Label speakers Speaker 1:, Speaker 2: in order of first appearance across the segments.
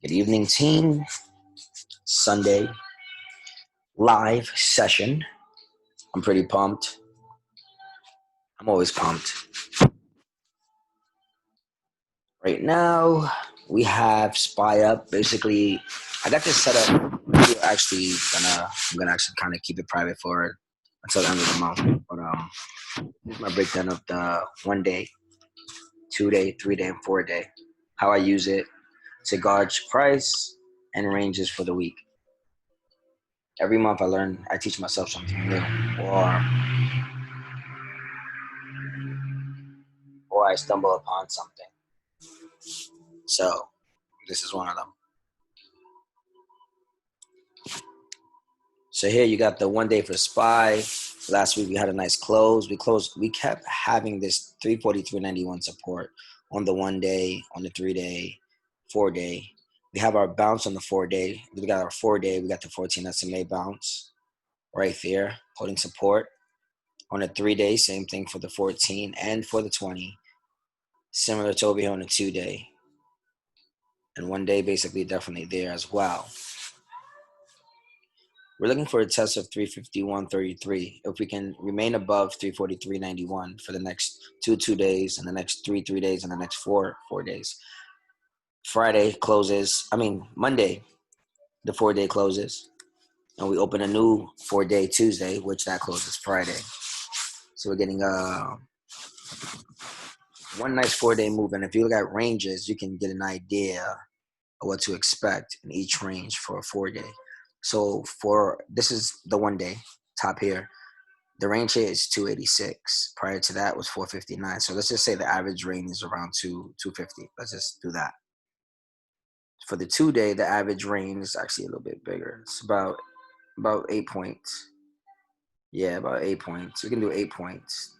Speaker 1: Good evening, team. Sunday live session. I'm pretty pumped. I'm always pumped. Right now, we have SPY up. Basically, I got this set up. I'm gonna actually kind of keep it private for until the end of the month. But here's my breakdown of the 1 day, 2 day, 3 day, and 4 day. How I use it to gauge price and ranges for the week. Every month I teach myself something new, or I stumble upon something. So this is one of them. So here you got the 1 day for SPY. Last week we had a nice close. We kept having this 343.91 support on the 1 day, on the 3 day, 4 day. We have our bounce on the 4 day. We got our 4 day. We got the 14 SMA bounce right there, holding support. On the 3 day, same thing for the 14 and for the 20. Similar to over here on the 2 day. And 1 day basically definitely there as well. We're looking for a test of 351.33. If we can remain above 343.91 for the next two days, and the next three days, and the next four days. Monday, the 4 day closes, and we open a new 4 day Tuesday, which that closes Friday. So we're getting one nice 4 day move. And if you look at ranges, you can get an idea of what to expect in each range for a 4 day. So this is the 1 day top here. The range here is 286. Prior to that was 459. So let's just say the average range is around 250. Let's just do that. For the 2 day, the average range is actually a little bit bigger. It's about 8 points. Yeah, about 8 points. We can do 8 points.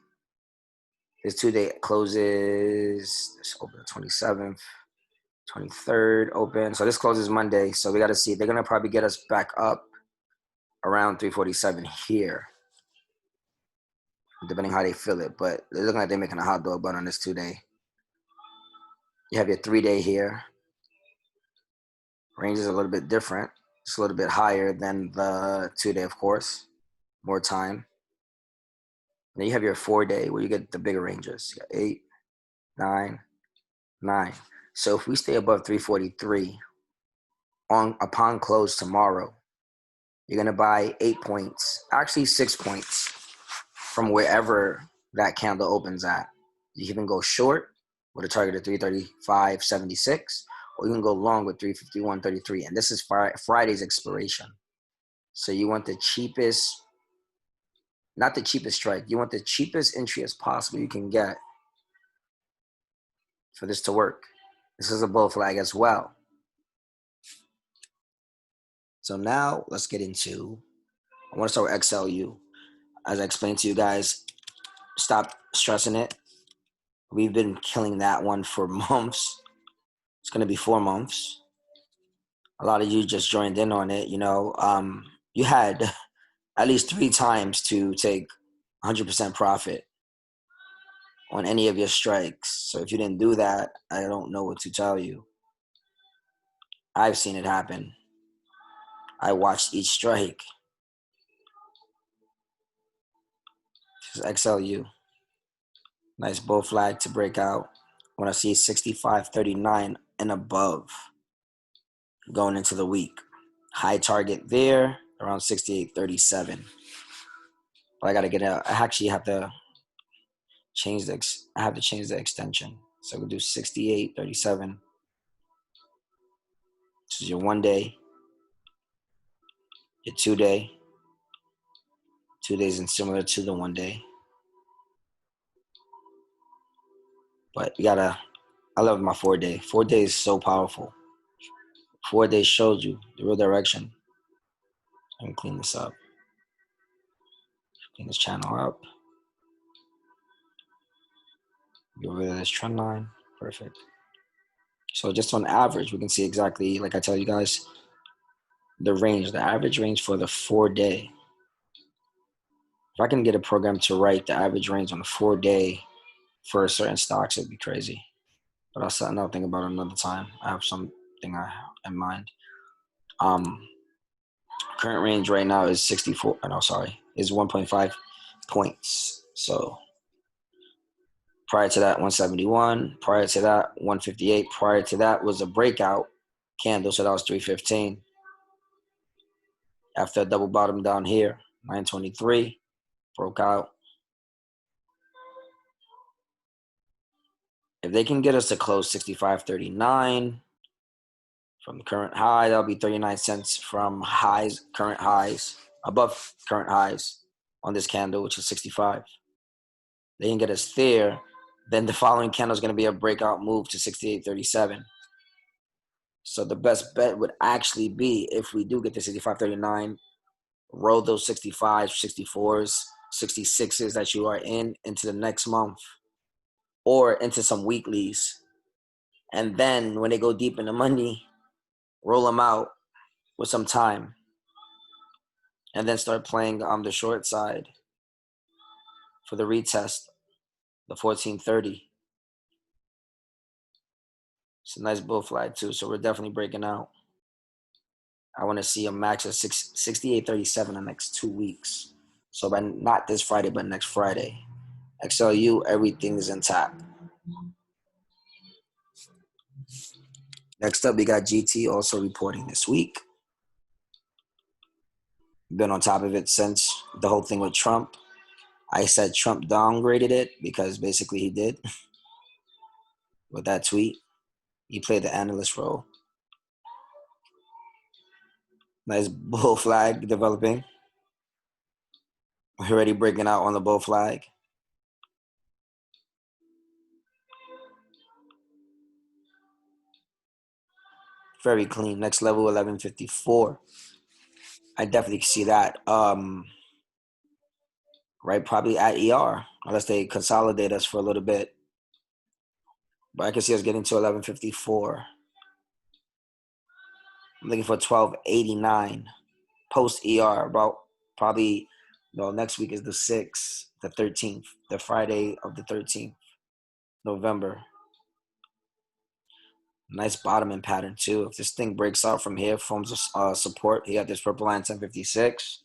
Speaker 1: This 2 day closes. Let's open the 27th. 23rd open. So this closes Monday. So we got to see. They're going to probably get us back up around 347 here, depending how they feel it. But they're looking like they're making a hot dog bun on this 2 day. You have your 3 day here. Range is a little bit different. It's a little bit higher than the 2 day, of course. More time. And then you have your 4 day where you get the bigger ranges. You got 8, 9, 9. So if we stay above 343 upon close tomorrow, you're gonna buy 8 points, actually 6 points from wherever that candle opens at. You can go short with a target of 335.76, or you can go long with 351.33. And this is Friday's expiration. So you want the cheapest, not the cheapest strike. You want the cheapest entry as possible you can get for this to work. This is a bull flag as well. So now let's get into, I want to start with XLU. As I explained to you guys, stop stressing it. We've been killing that one for months. It's going to be 4 months. A lot of you just joined in on it. You had at least 3 times to take 100% profit on any of your strikes. So if you didn't do that, I don't know what to tell you. I've seen it happen. I watched each strike. This is XLU. Nice bull flag to break out. I want to see 65.39 and above going into the week. High target there, around 68.37. But I got to get out. I actually have to change the extension. So we'll do 68.37. This is your 1 day, your 2 day. 2 days and similar to the 1 day. But I love my 4 day. 4 days is so powerful. 4 days shows you the real direction. Let me clean this up. Clean this channel up. Get rid of this trend line. Perfect. So just on average, we can see exactly, like I tell you guys, the average range for the 4 day. If I can get a program to write the average range on the 4 day for certain stocks, it'd be crazy. But I'll think about it another time. I have some thing I have in mind. Current range right now is 64. No, sorry, is 1.5 points. So prior to that, 171. Prior to that, 158. Prior to that was a breakout candle, so that was 315. After a double bottom down here, 923, broke out. If they can get us to close 65.39 from the current high, that'll be 39 cents from highs, current highs, above current highs on this candle, which is 65. They can get us there, then the following candle is going to be a breakout move to 68.37. So the best bet would actually be, if we do get to 65.39, roll those 65s, 64s, 66s that you are in into the next month or into some weeklies. And then when they go deep in the money, roll them out with some time and then start playing on the short side for the retest, the 1430. It's a nice bull flag too, so we're definitely breaking out. I want to see a max of 68.37 in the next 2 weeks. So by not this Friday, but next Friday. XLU, everything is intact. Next up, we got GT also reporting this week. Been on top of it since the whole thing with Trump. I said Trump downgraded it because basically he did with that tweet. He played the analyst role. Nice bull flag developing. We're already breaking out on the bull flag. Very clean. Next level, 1154. I definitely see that. Right, probably at ER, unless they consolidate us for a little bit. But I can see us getting to 1154. I'm looking for 1289 post ER. About probably, well, next week is the 6th, the 13th, the Friday of the 13th, November. Nice bottoming pattern too. If this thing breaks out from here, forms a support. He got this purple line 1056.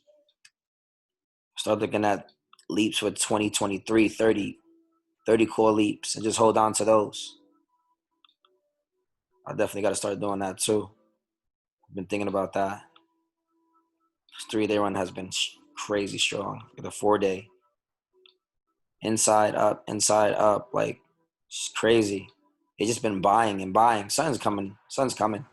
Speaker 1: Start looking at leaps for 20, 23, 30 core leaps and just hold on to those. I definitely got to start doing that too. I've been thinking about that. This 3-day run has been crazy strong. The 4-day. Inside up, like it's crazy. They just been buying and buying. Sun's coming. Sun's coming.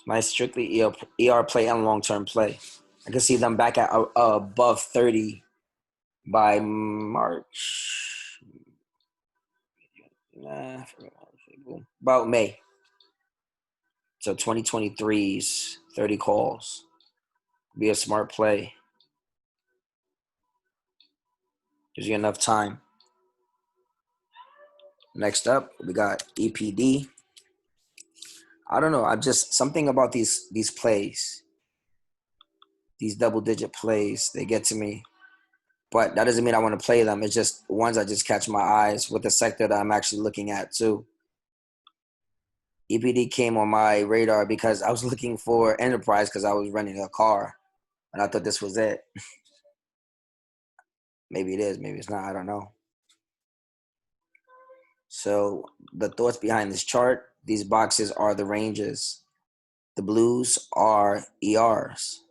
Speaker 1: Nice strictly ER play and long-term play. I can see them back at above 30 by March. About May. So 2023's 30 calls. Be a smart play. Gives you enough time. Next up, we got EPD. I don't know. I'm just something about these plays, these double-digit plays. They get to me, but that doesn't mean I want to play them. It's just ones that just catch my eyes with the sector that I'm actually looking at too. EPD came on my radar because I was looking for enterprise because I was renting a car, and I thought this was it. Maybe it is. Maybe it's not. I don't know. So the thoughts behind this chart, these boxes are the ranges. The blues are ERs.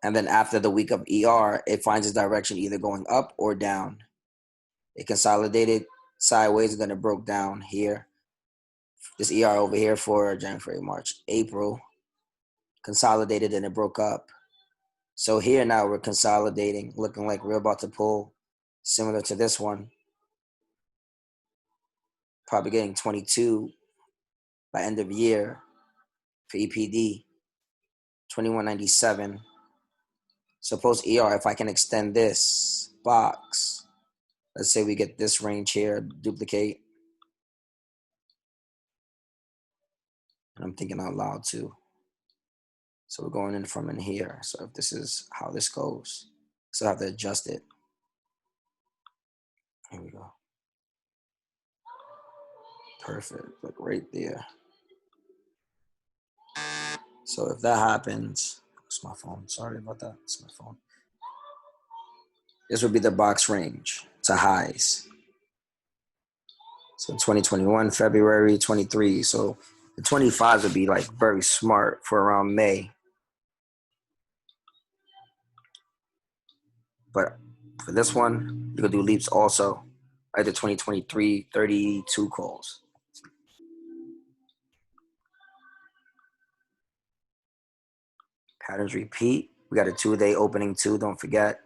Speaker 1: And then after the week of ER, it finds its direction either going up or down. It consolidated sideways and then it broke down here. This ER over here for January, March, April, consolidated and it broke up. So here now we're consolidating, looking like we're about to pull similar to this one. Probably getting 22 by end of year for EPD, 2197. Suppose ER, if I can extend this box, let's say we get this range here, duplicate. And I'm thinking out loud too. So we're going in from in here. So if this is how this goes, so I have to adjust it. Here we go. Perfect, like right there. So if that happens, it's my phone. Sorry about that. It's my phone. This would be the box range to highs. So 2021, February 23. So the 25s would be like very smart for around May. But for this one, you could do leaps also. Like the 2023, 32 calls. Patterns repeat. We got a 2-day opening too. Don't forget.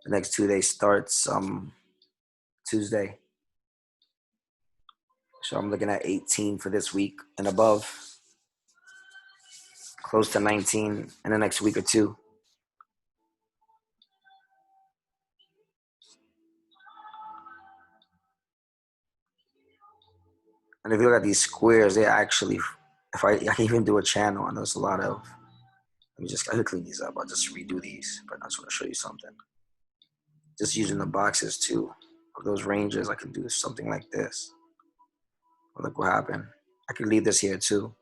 Speaker 1: The next 2 days starts Tuesday. So I'm looking at 18 for this week and above. Close to 19 in the next week or two. And if you look at these squares, they actually, if I can even do a channel, and there's a lot of, I could clean these up. I'll just redo these, but I just want to show you something. Just using the boxes too, of those ranges, I can do something like this. Look what happened. I could leave this here too.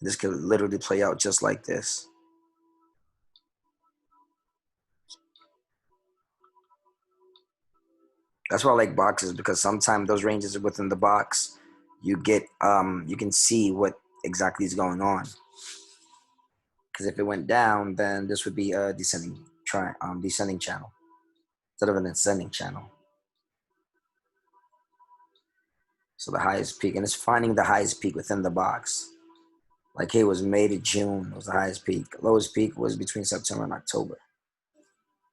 Speaker 1: This could literally play out just like this. That's why I like boxes, because sometimes those ranges are within the box. You get, you can see what exactly is going on. Because if it went down, then this would be a descending channel instead of an ascending channel. So the highest peak, and it's finding the highest peak within the box. Like here was May to June was the highest peak. Lowest peak was between September and October.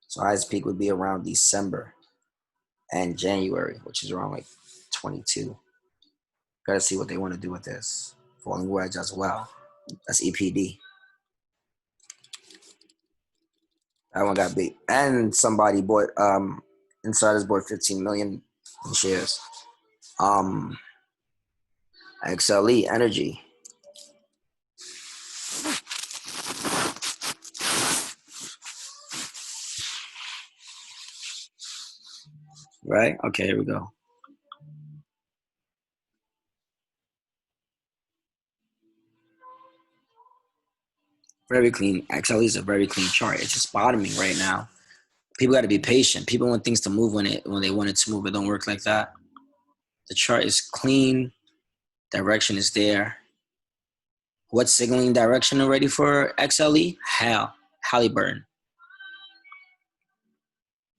Speaker 1: So highest peak would be around December and January, which is around like 22. Gotta see what they want to do with this. Falling wedge as well. That's EPD. That one got beat. And somebody bought, insiders bought 15 million in shares. XLE Energy. Right? Okay, here we go. Very clean. XLE is a very clean chart. It's just bottoming right now. People got to be patient. People want things to move when they want it to move. It don't work like that. The chart is clean. Direction is there. What's signaling direction already for XLE? Halliburton.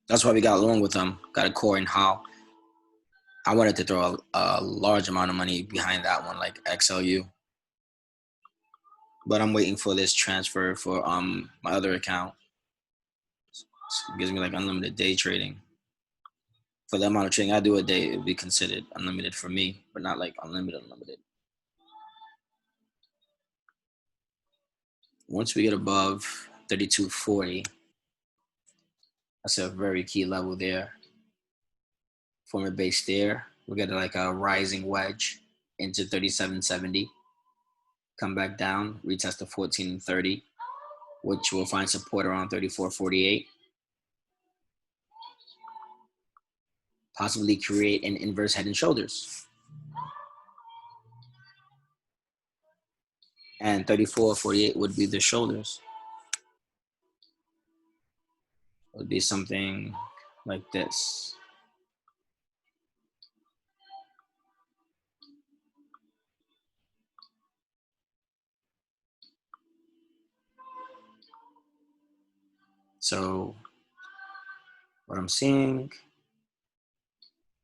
Speaker 1: That's why we got along with them. Got a core in Hal. I wanted to throw a large amount of money behind that one, like XLU. But I'm waiting for this transfer for my other account. So it gives me like unlimited day trading. For the amount of trading I do a day, it would be considered unlimited for me, but not like unlimited. Once we get above 32.40, that's a very key level there. Form a base there. We'll get like a rising wedge into 37.70. Come back down, retest the 14.30, which will find support around 34.48. Possibly create an inverse head and shoulders. And 34.48 would be the shoulders. It would be something like this. So what I'm seeing,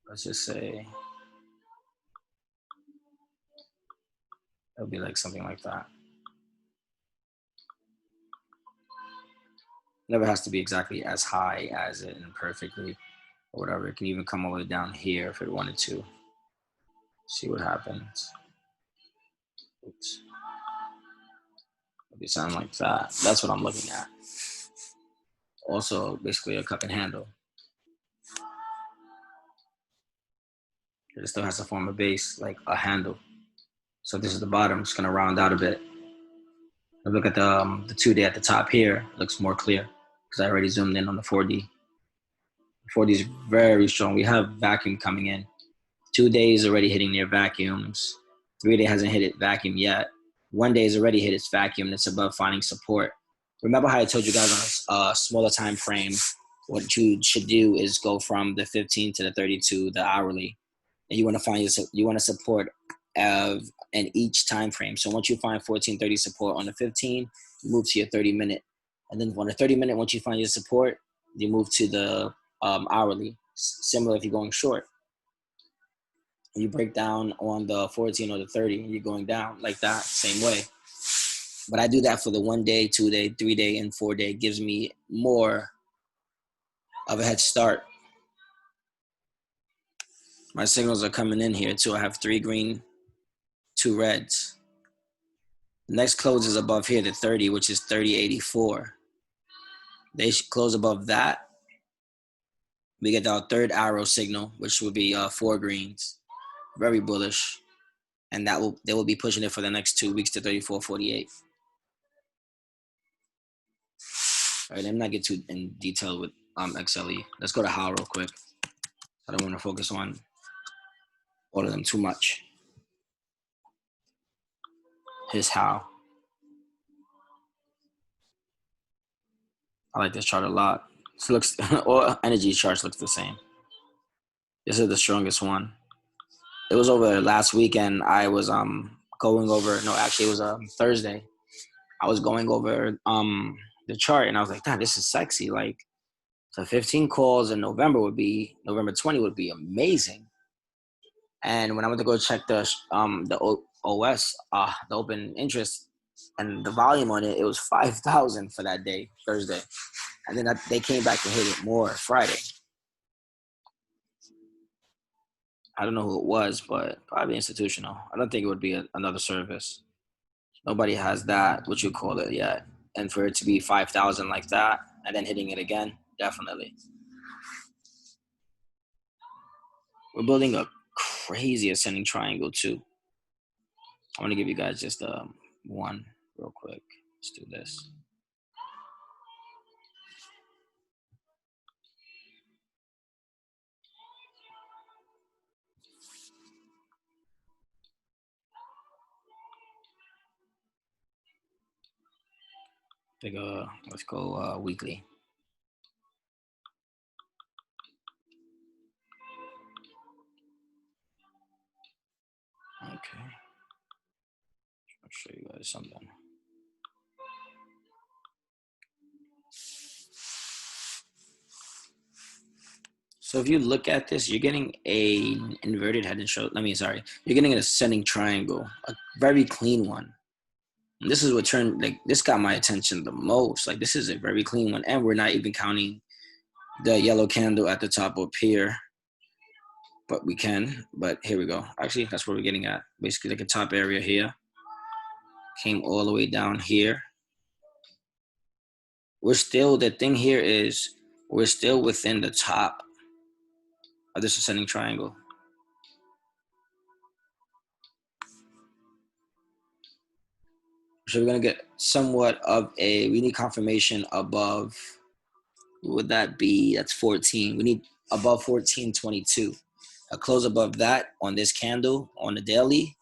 Speaker 1: let's just say, it'll be like something like that. Never has to be exactly as high as it and perfectly or whatever. It can even come all the way down here if it wanted to. See what happens. Oops. It'll be something like that. That's what I'm looking at. Also, basically a cup and handle. It still has to form a base, like a handle. So this is the bottom. It's gonna round out a bit. If look at the 2-day at the top here, it looks more clear because I already zoomed in on the 4D. 40 is very strong. We have vacuum coming in. 2 days already hitting near vacuums. 3 day hasn't hit it vacuum yet. 1 day has already hit its vacuum and it's above finding support. Remember how I told you guys on a smaller time frame, what you should do is go from the 15 to the 32, the hourly, and you want to support in each time frame. So once you find 1430 support on the 15, you move to your 30-minute, and then on the 30-minute, once you find your support, you move to the hourly. Similar if you're going short, you break down on the 14 or the 30, and you're going down like that, same way. But I do that for the 1 day, 2 day, 3 day, and 4 day. It gives me more of a head start. My signals are coming in here too. I have 3 green, 2 reds. The next close is above here, the 30, which is 30.84. They should close above that. We get our third arrow signal, which will be 4 greens. Very bullish. And they will be pushing it for the next 2 weeks to 34.48. All right, I'm not get too in detail with XLE. Let's go to How real quick. I don't want to focus on all of them too much. Here's How. I like this chart a lot. This looks, all energy charts looks the same. This is the strongest one. It was over last weekend. I was going over. No, actually, it was Thursday. I was going over the chart, and I was like, "Damn, this is sexy." Like, the 15 calls in November 20 would be amazing. And when I went to go check the OS, the open interest, and the volume on it, it was 5,000 for that day, Thursday. And then they came back and hit it more Friday. I don't know who it was, but probably institutional. I don't think it would be another service. Nobody has that, what you call it, yet. And for it to be 5,000 like that, and then hitting it again, definitely. We're building a crazy ascending triangle too. I want to give you guys just one real quick. Let's do this. Let's go weekly. Okay. I'll show you guys something. So if you look at this, you're getting a inverted head and shoulder. You're getting an ascending triangle, a very clean one. And this is what this got my attention the most. Like, this is a very clean one, and we're not even counting the yellow candle at the top up here. But we can. But here we go. Actually, that's what we're getting at. Basically, like a top area here. Came all the way down here. The thing here is we're still within the top of this ascending triangle. So we're gonna get somewhat of we need confirmation above, what would that be? That's 14. We need above 14.22. A close above that on this candle on the daily,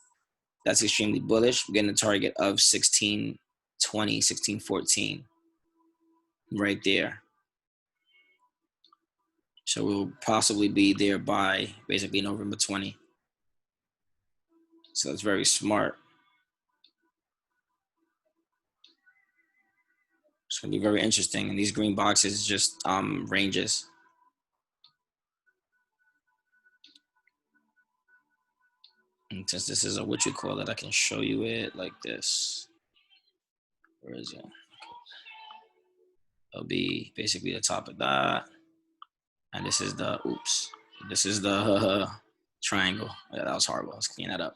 Speaker 1: that's extremely bullish. We're getting a target of 16.20, 16.14 right there. So we'll possibly be there by basically November 20. So that's very smart. It's gonna be very interesting. And these green boxes just ranges. And since this is what you call it, I can show you it like this. Where is it? It'll be basically the top of that. And this is the triangle. Yeah, that was horrible. Let's clean that up.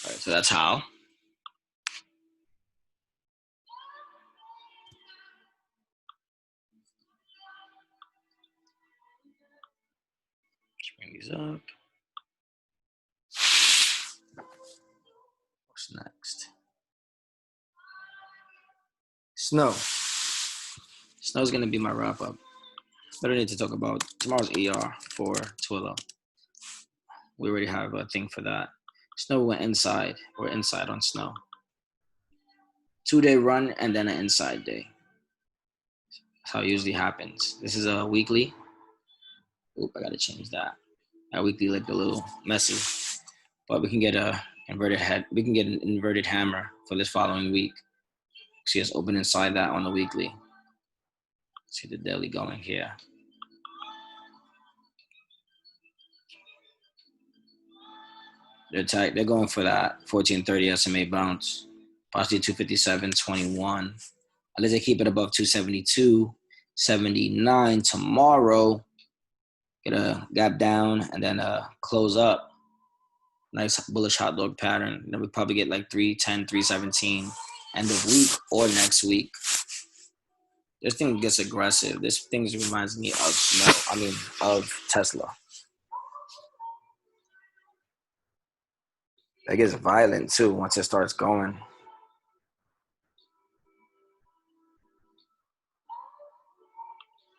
Speaker 1: All right, so that's how. Let's bring these up. What's next? Snow's gonna be my wrap up. But I need to talk about tomorrow's ER for Twilio. We already have a thing for that. Snow went inside. We're inside on snow. 2-day run and then an inside day. That's how it usually happens. This is a weekly. Oop, I gotta change that. That weekly looked a little messy, but we can get a inverted head. We can get an inverted hammer for this following week. See us open inside that on the weekly. See the daily going here. They're tight. They're going for that 1430 SMA bounce. Possibly 257.21. Unless they keep it above 272.79 tomorrow. Get a gap down and then close up. Nice bullish hot dog pattern. Then we probably get like 310, 317 end of week or next week. This thing gets aggressive. This thing reminds me of Tesla. It gets violent too once it starts going.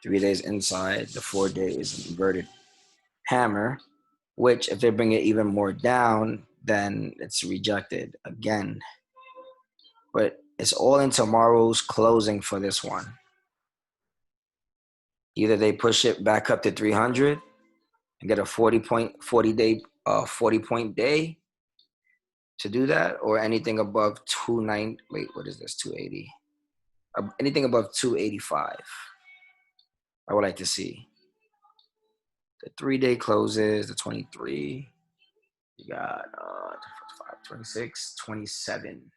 Speaker 1: Three days inside, the 4 days inverted hammer, which if they bring it even more down, then it's rejected again. But it's all in tomorrow's closing for this one. Either they push it back up to 300 and get a 40 point day to do that, or anything above 290. Wait, what is this? 280. Anything above 285. I would like to see. The 3-day closes, the 23. You got 26, 27.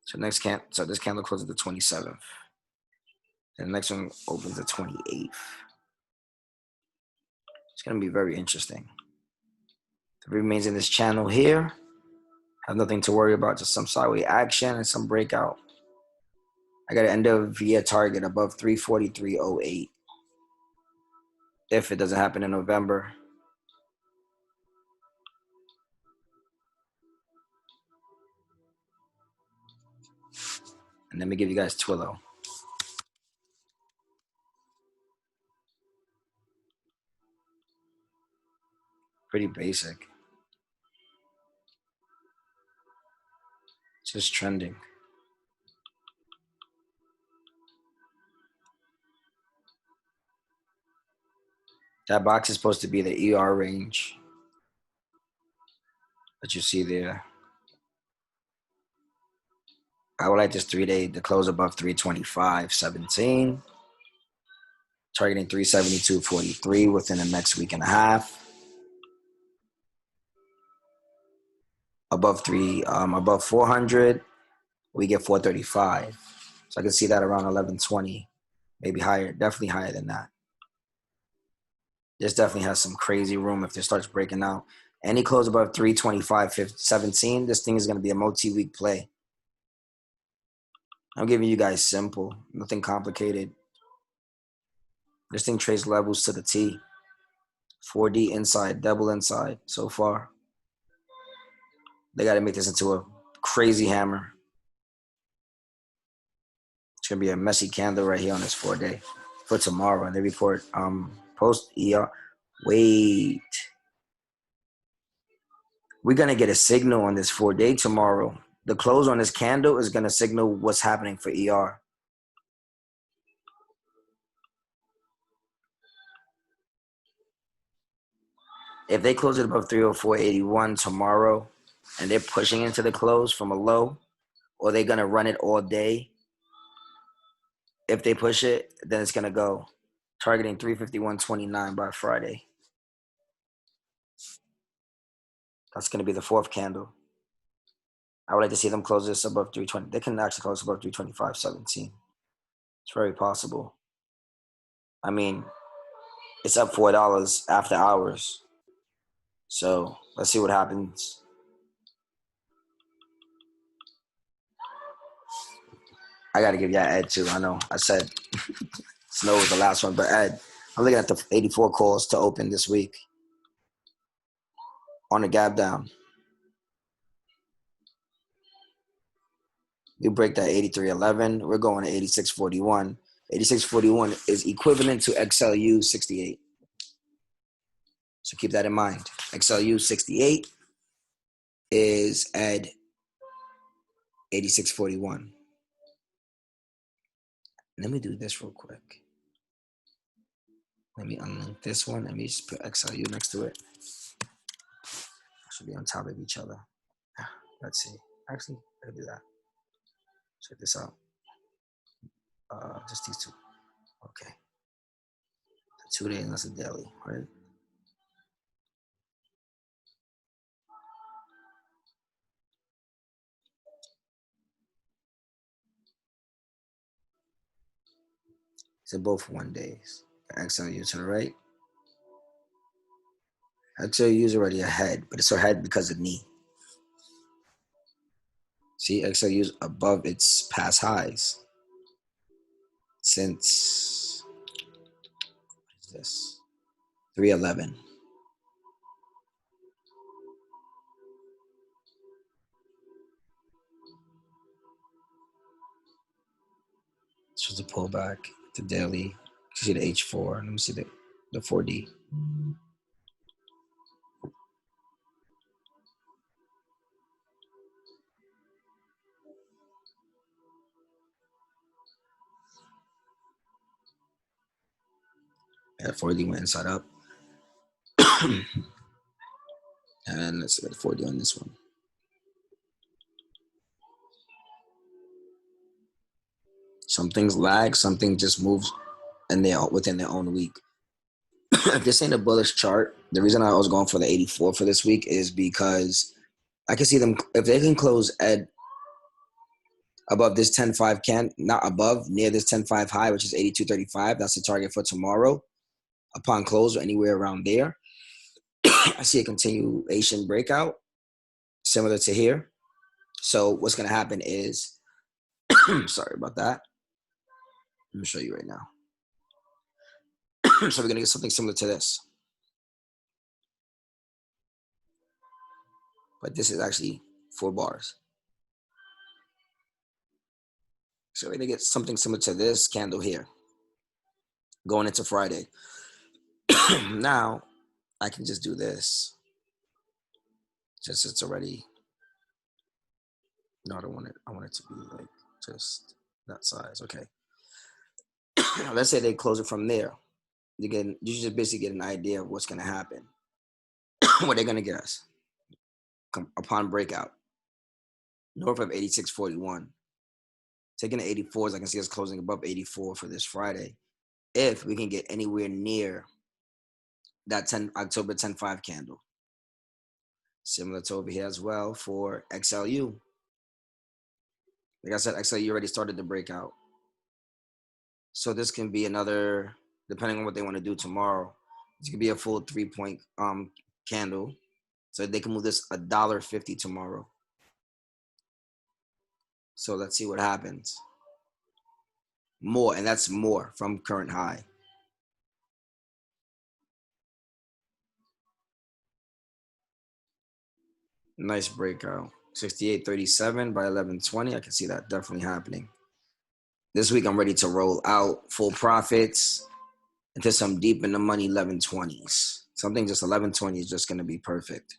Speaker 1: So this candle closes the 27th. And the next one opens the 28th. It's gonna be very interesting. If it remains in this channel here, have nothing to worry about, just some sideways action and some breakout. I got an end of year target above 343.08. If it doesn't happen in November. And let me give you guys Twilio. Pretty basic. Just trending. That box is supposed to be the ER range that you see there. I would like this 3-day to close above 325.17. Targeting 372.43 within the next week and a half. Above 400, we get 435. So I can see that around 1120, maybe higher, definitely higher than that. This definitely has some crazy room if this starts breaking out. Any close above 325.17, this thing is going to be a multi-week play. I'm giving you guys simple, nothing complicated. This thing trades levels to the T. 4D inside, double inside so far. They got to make this into a crazy hammer. It's going to be a messy candle right here on this 4-day for tomorrow. And they report post ER. Wait. We're going to get a signal on this 4-day tomorrow. The close on this candle is going to signal what's happening for ER. If they close it above 304.81 tomorrow and they're pushing into the close from a low, or they're going to run it all day, if they push it, then it's going to go targeting 351.29 by Friday. That's going to be the 4th candle. I would like to see them close this above 320. They can actually close above 325.17. It's very possible. I mean, it's up $4 after hours. So let's see what happens. I got to give y'all Ed too. I know I said Snow was the last one, but Ed, I'm looking at the 84 calls to open this week on the gap down. We break that 83.11. We're going to 86.41. 8641 is equivalent to XLU 68. So keep that in mind. XLU 68 is at 8641. Let me do this real quick. Let me unlink this one. Let me just put XLU next to it. Should be on top of each other. Let's see. Actually, I can do that. Check this out. Just these two. Okay. 2 day and that's a daily, right? So both 1 days. XLU to the right. XLU is already ahead, but it's ahead because of knee. See, XLU is above its past highs since, what is this? 311. This was a pullback to daily. You see the H4. Let me see the 4D. That 4D went inside up. And let's see the 4D on this one. Some things lag, something just moves and they're within their own week. If this ain't a bullish chart, the reason I was going for the 84 for this week is because I can see them, if they can close at above this 10.5 not above, near this 10.5 high, which is 82.35, that's the target for tomorrow. Upon close or anywhere around there, I see a continuation breakout similar to here. So what's going to happen is, sorry about that. Let me show you right now. So we're going to get something similar to this. But this is actually 4 bars. So we're going to get something similar to this candle here going into Friday. Now, I can just do this. Just it's already, no, I don't want it. I want it to be like just that size. Okay. Let's say they close it from there. You just basically get an idea of what's going to happen. What they're going to get us upon breakout. North of 86.41. Taking the 84s, I can see us closing above 84 for this Friday. If we can get anywhere near that October 10.5 candle. Similar to over here as well for XLU. Like I said, XLU already started the breakout. So this can be another, depending on what they want to do tomorrow, this could be a full 3-point candle. So they can move this $1.50 tomorrow. So let's see what happens. More, and that's more from current high. Nice breakout. 68.37 by 11.20. I can see that definitely happening. This week I'm ready to roll out full profits into some deep in the money 11.20s. Something just 11.20 is just going to be perfect.